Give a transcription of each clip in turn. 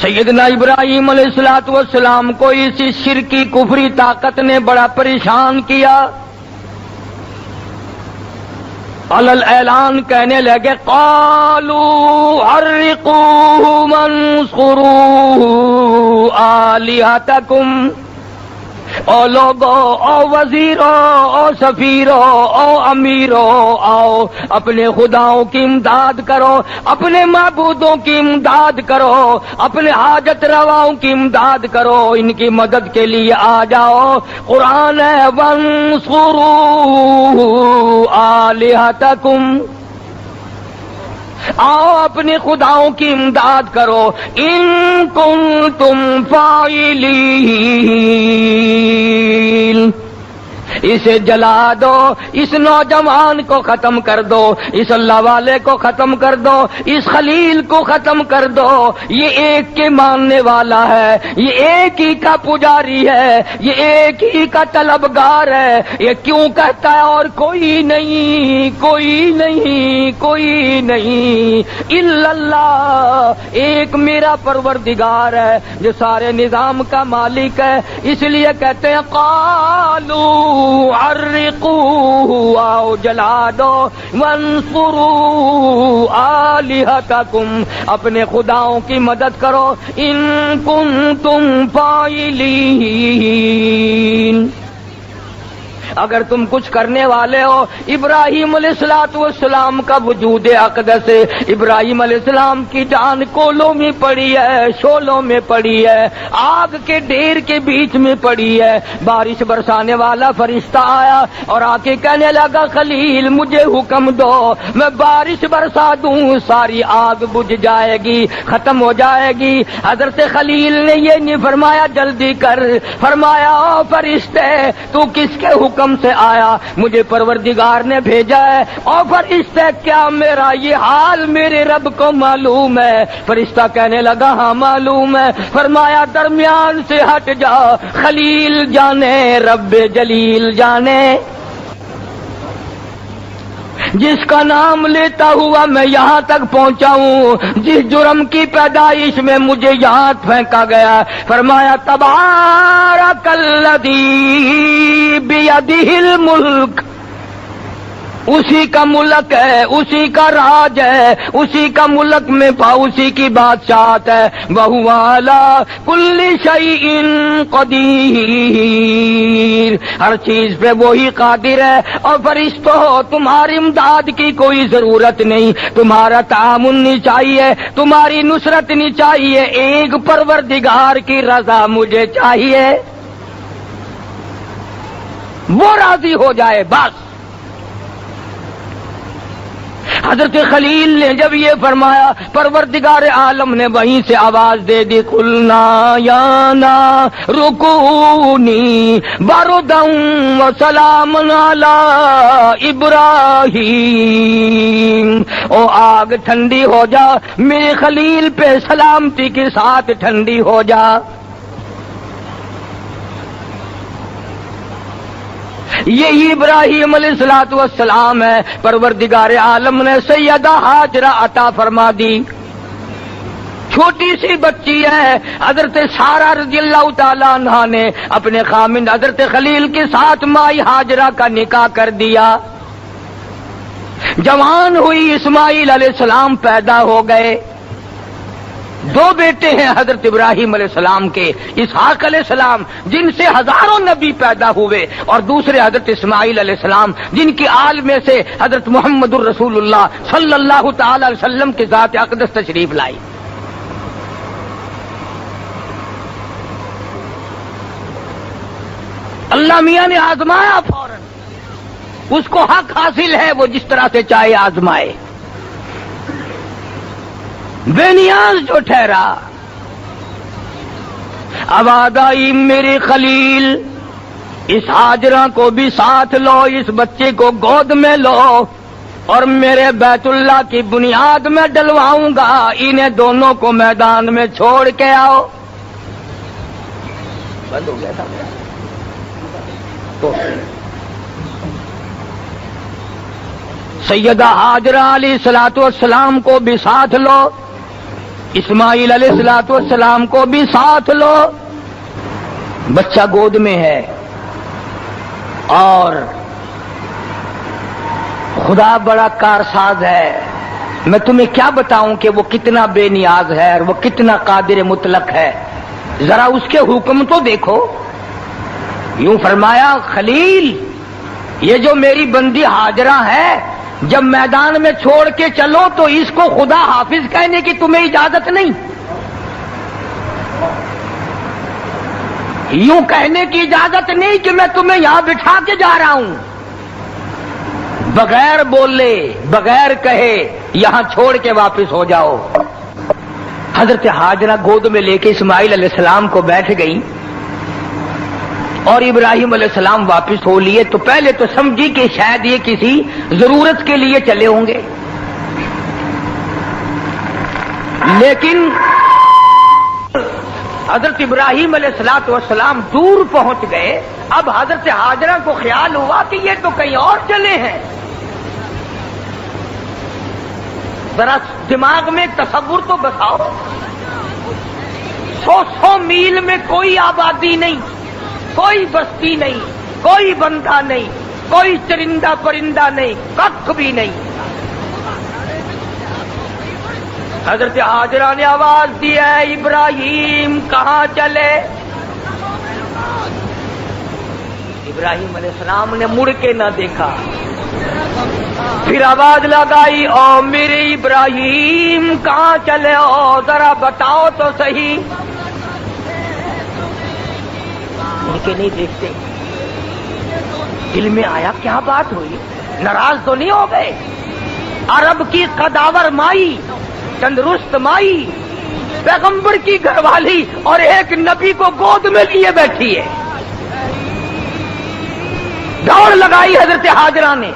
سیدنا ابراہیم علیہ السلام کو اسی شرکی کفری طاقت نے بڑا پریشان کیا. علل اعلان کہنے لگے قالوا حرقوه وانصروا آلہتکم. او لوگو، او وزیرو، او سفیرو، او امیرو، آؤ اپنے خداؤں کی امداد کرو، اپنے معبودوں کی امداد کرو، اپنے حاجت رواؤں کی امداد کرو، ان کی مدد کے لیے آ جاؤ. قرآن ہے وانصروا آلہتکم، آؤ اپنے خداؤں کی امداد کرو. ان کنتم فاعلین، اسے جلا دو، اس نوجوان کو ختم کر دو، اس اللہ والے کو ختم کر دو، اس خلیل کو ختم کر دو. یہ ایک کے ماننے والا ہے، یہ ایک ہی کا پجاری ہے، یہ ایک ہی کا طلبگار ہے. یہ کیوں کہتا ہے اور کوئی نہیں، کوئی نہیں، کوئی نہیں الا اللہ، ایک میرا پروردگار ہے جو سارے نظام کا مالک ہے. اس لیے کہتے ہیں قالوا حرقوه، آؤ جلا دو، وانصروا آلہتکم، اپنے خداؤں کی مدد کرو. ان کنتم فاعلین، اگر تم کچھ کرنے والے ہو. ابراہیم علیہ السلام کا وجود اقدس، ابراہیم علیہ السلام کی جان کولوں میں پڑی ہے، شولوں میں پڑی ہے، آگ کے ڈھیر کے بیچ میں پڑی ہے. بارش برسانے والا فرشتہ آیا اور آ کے کہنے لگا خلیل مجھے حکم دو، میں بارش برسا دوں، ساری آگ بجھ جائے گی، ختم ہو جائے گی. حضرت خلیل نے یہ نہیں فرمایا جلدی کر، فرمایا او فرشتے تو کس کے حکم سے آیا؟ مجھے پروردگار نے بھیجا ہے. اور فرشتے کیا میرا یہ حال میرے رب کو معلوم ہے؟ فرشتہ کہنے لگا ہاں معلوم ہے. فرمایا درمیان سے ہٹ جا، خلیل جانے رب جلیل جانے. جس کا نام لیتا ہوا میں یہاں تک پہنچا ہوں، جس جرم کی پیدائش میں مجھے یہاں پھینکا گیا. فرمایا تبارک الذی بیدہ الملک، اسی کا ملک ہے، اسی کا راج ہے، اسی کا ملک میں اسی کی بادشاہت ہے. وَهُوَ عَلَى كُلِّ شَيْءٍ قَدِيرٌ، ہر چیز پہ وہی قادر ہے. اور فرشتوں تمہاری امداد کی کوئی ضرورت نہیں، تمہارا تعاون نہیں چاہیے، تمہاری نصرت نہیں چاہیے، ایک پروردگار کی رضا مجھے چاہیے، وہ راضی ہو جائے بس. حضرت خلیل نے جب یہ فرمایا، پروردگار عالم نے وہیں سے آواز دے دی قلنا یا نار کونی بردا وسلام علی ابراہیم، او آگ ٹھنڈی ہو جا، میرے خلیل پہ سلامتی کے ساتھ ٹھنڈی ہو جا. یہی ابراہیم علیہ السلام ہے. پروردگار عالم نے سیدہ ہاجرہ عطا فرما دی. چھوٹی سی بچی ہے. حضرت سارہ رضی اللہ تعالیٰ عنہ نے اپنے خامند حضرت خلیل کے ساتھ مائی ہاجرہ کا نکاح کر دیا. جوان ہوئی، اسماعیل علیہ السلام پیدا ہو گئے. دو بیٹے ہیں حضرت ابراہیم علیہ السلام کے، اسحاق علیہ السلام جن سے ہزاروں نبی پیدا ہوئے، اور دوسرے حضرت اسماعیل علیہ السلام جن کی آل میں سے حضرت محمد الرسول اللہ صلی اللہ تعالی علیہ وسلم کی ذات اقدس تشریف لائی. اللہ میاں نے آزمایا فوراً، اس کو حق حاصل ہے، وہ جس طرح سے چاہے آزمائے. بے نیاز جو ٹھہرا. آواز آئی میرے خلیل اس ہاجرہ کو بھی ساتھ لو، اس بچے کو گود میں لو اور میرے بیت اللہ کی بنیاد میں ڈلواؤں گا، انہیں دونوں کو میدان میں چھوڑ کے آؤ. بند ہو گیا تھا تو سیدہ ہاجرہ علیہ الصلوۃ والسلام کو بھی ساتھ لو اسماعیل علیہ السلام کو بھی ساتھ لو، بچہ گود میں ہے، اور خدا بڑا کارساز ہے. میں تمہیں کیا بتاؤں کہ وہ کتنا بے نیاز ہے اور وہ کتنا قادر مطلق ہے، ذرا اس کے حکم تو دیکھو. یوں فرمایا خلیل، یہ جو میری بندی ہاجرہ ہے، جب میدان میں چھوڑ کے چلو تو اس کو خدا حافظ کہنے کی تمہیں اجازت نہیں، یوں کہنے کی اجازت نہیں کہ میں تمہیں یہاں بٹھا کے جا رہا ہوں. بغیر بولے بغیر کہے یہاں چھوڑ کے واپس ہو جاؤ. حضرت ہاجرہ گود میں لے کے اسماعیل علیہ السلام کو بیٹھ گئی اور ابراہیم علیہ السلام واپس ہو لیے. تو پہلے تو سمجھی کہ شاید یہ کسی ضرورت کے لیے چلے ہوں گے، لیکن حضرت ابراہیم علیہ السلام دور پہنچ گئے. اب حضرت ہاجرہ کو خیال ہوا کہ یہ تو کہیں اور چلے ہیں. ذرا دماغ میں تصور تو بساؤ، 100 میل میں کوئی آبادی نہیں، کوئی بستی نہیں، کوئی بندہ نہیں، کوئی چرندہ پرندہ نہیں، کچھ بھی نہیں. حضرت ہاجرہ نے آواز دی ہے ابراہیم کہاں چلے؟ ابراہیم علیہ السلام نے مڑ کے نہ دیکھا، پھر آواز لگائی او میرے ابراہیم کہاں چلے ہو، ذرا بتاؤ تو صحیح. مڑ کے نہیں دیکھتے. دل میں آیا کیا بات ہوئی، ناراض تو نہیں ہو گئے؟ عرب کی قداور مائی، تندرست مائی، پیغمبر کی گھر والی، اور ایک نبی کو گود میں لیے بیٹھی ہے. دوڑ لگائی حضرت ہاجرہ نے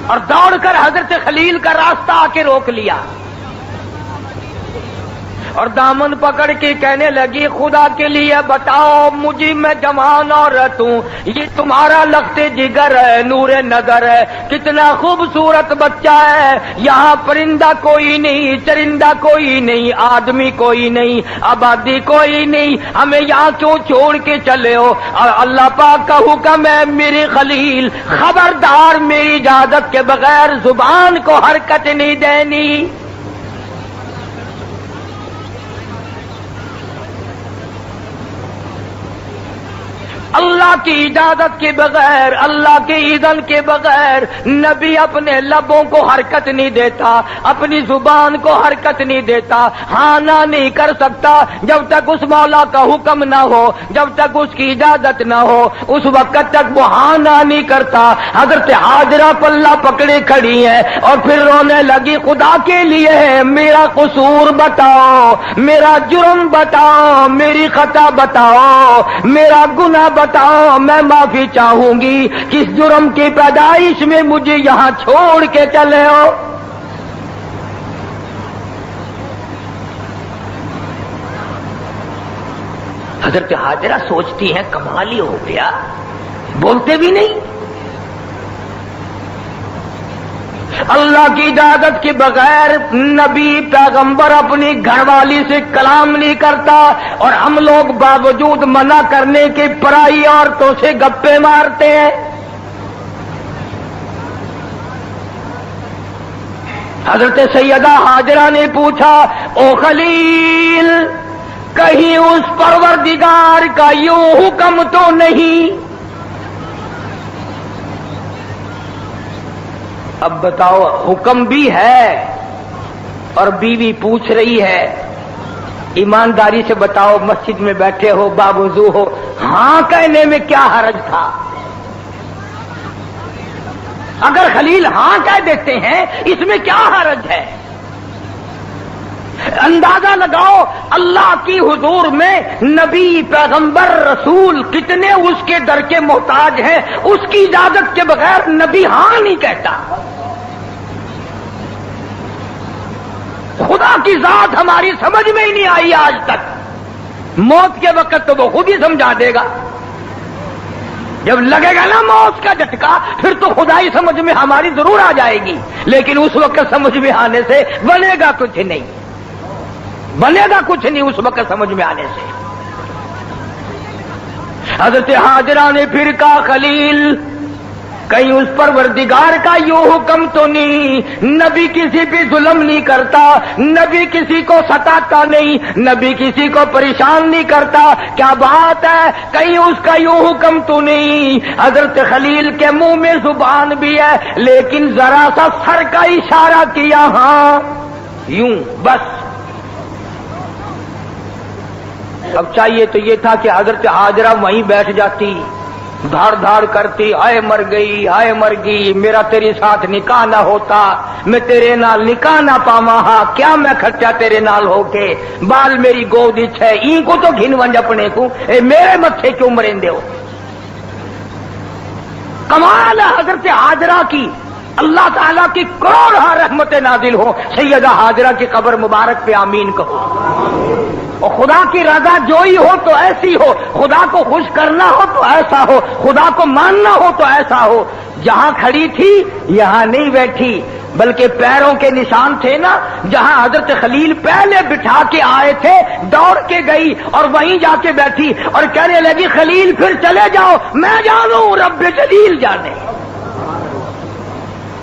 اور دوڑ کر حضرت خلیل کا راستہ آ کے روک لیا اور دامن پکڑ کے کہنے لگی خدا کے لیے بتاؤ مجھے، میں جوان عورت ہوں، یہ تمہارا لختے جگر ہے، نور نظر ہے، کتنا خوبصورت بچہ ہے، یہاں پرندہ کوئی نہیں، چرندہ کوئی نہیں، آدمی کوئی نہیں، آبادی کوئی نہیں، ہمیں یہاں کیوں چھوڑ کے چلے ہو؟ اور اللہ پاک کا حکم ہے میری خلیل، خبردار میری اجازت کے بغیر زبان کو حرکت نہیں دینی. اللہ کی اجازت کے بغیر، اللہ کے اذن کے بغیر نبی اپنے لبوں کو حرکت نہیں دیتا، اپنی زبان کو حرکت نہیں دیتا، ہاں نہ نہیں کر سکتا جب تک اس مولا کا حکم نہ ہو، جب تک اس کی اجازت نہ ہو، اس وقت تک وہ ہاں نہ نہیں کرتا. حضرت ہاجرہ پلہ پکڑے کھڑی ہیں اور پھر رونے لگی خدا کے لیے میرا قصور بتاؤ، میرا جرم بتاؤ، میری خطا بتاؤ، میرا گناہ بتاؤ، میں معافی چاہوں گی. کس جرم کی پیدائش میں مجھے یہاں چھوڑ کے چلے ہو؟ حضرت ہاجرہ سوچتی ہیں کمال ہی ہو گیا، بولتے بھی نہیں. اللہ کی اجازت کے بغیر نبی پیغمبر اپنی گھر والی سے کلام نہیں کرتا، اور ہم لوگ باوجود منع کرنے کے پرائی عورتوں سے گپے مارتے ہیں. حضرت سیدہ ہاجرہ نے پوچھا او خلیل، کہیں اس پروردگار کا یوں حکم تو نہیں؟ اب بتاؤ، حکم بھی ہے اور بیوی پوچھ رہی ہے. ایمانداری سے بتاؤ، مسجد میں بیٹھے ہو، باوضو ہو، ہاں کہنے میں کیا حرج تھا؟ اگر خلیل ہاں کہہ دیتے ہیں اس میں کیا حرج ہے؟ اندازہ لگاؤ اللہ کی حضور میں نبی پیغمبر رسول کتنے اس کے در کے محتاج ہیں، اس کی اجازت کے بغیر نبی ہاں نہیں کہتا. خدا کی ذات ہماری سمجھ میں ہی نہیں آئی آج تک، موت کے وقت تو وہ خود ہی سمجھا دے گا. جب لگے گا نا موت کا جھٹکا پھر تو خدائی سمجھ میں ہماری ضرور آ جائے گی، لیکن اس وقت سمجھ میں آنے سے بنے گا کچھ نہیں، بنے گا کچھ نہیں اس وقت سمجھ میں آنے سے۔ حضرت ہاجرہ نے پھر کہا خلیل کہیں اس پروردگار کا یوں حکم تو نہیں، نبی کسی بھی ظلم نہیں کرتا، نبی کسی کو ستاتا نہیں، نبی کسی کو پریشان نہیں کرتا، کیا بات ہے کہیں اس کا یوں حکم تو نہیں؟ حضرت خلیل کے منہ میں زبان بھی ہے لیکن ذرا سا سر کا اشارہ کیا، ہاں یوں بس۔ اب چاہیے تو یہ تھا کہ حضرت ہاجرہ وہیں بیٹھ جاتی، دھاڑ دھاڑ کرتی، ہائے مر گئی ہائے مر گئی، میرا تیرے ساتھ نکاح نہ ہوتا، میں تیرے نال نکاح نہ پاواں، ہاں کیا میں خرچہ تیرے نال ہو کے، بال میری گود وچ ہے، این کو تو گھن ونج اپنے کو، اے میرے متھے کیوں مریندے ہو؟ کمال ہے حضرت ہاجرہ کی، اللہ تعالیٰ کی کروڑ رحمت نازل ہو سیدہ ہاجرہ کی قبر مبارک پہ آمین کہو۔ اور خدا کی رضا جوئی ہو تو ایسی ہو، خدا کو خوش کرنا ہو تو ایسا ہو، خدا کو ماننا ہو تو ایسا ہو۔ جہاں کھڑی تھی یہاں نہیں بیٹھی، بلکہ پیروں کے نشان تھے نا، جہاں حضرت خلیل پہلے بٹھا کے آئے تھے دوڑ کے گئی اور وہیں جا کے بیٹھی اور کہنے لگی خلیل پھر چلے جاؤ، میں جانوں رب جلیل جانے۔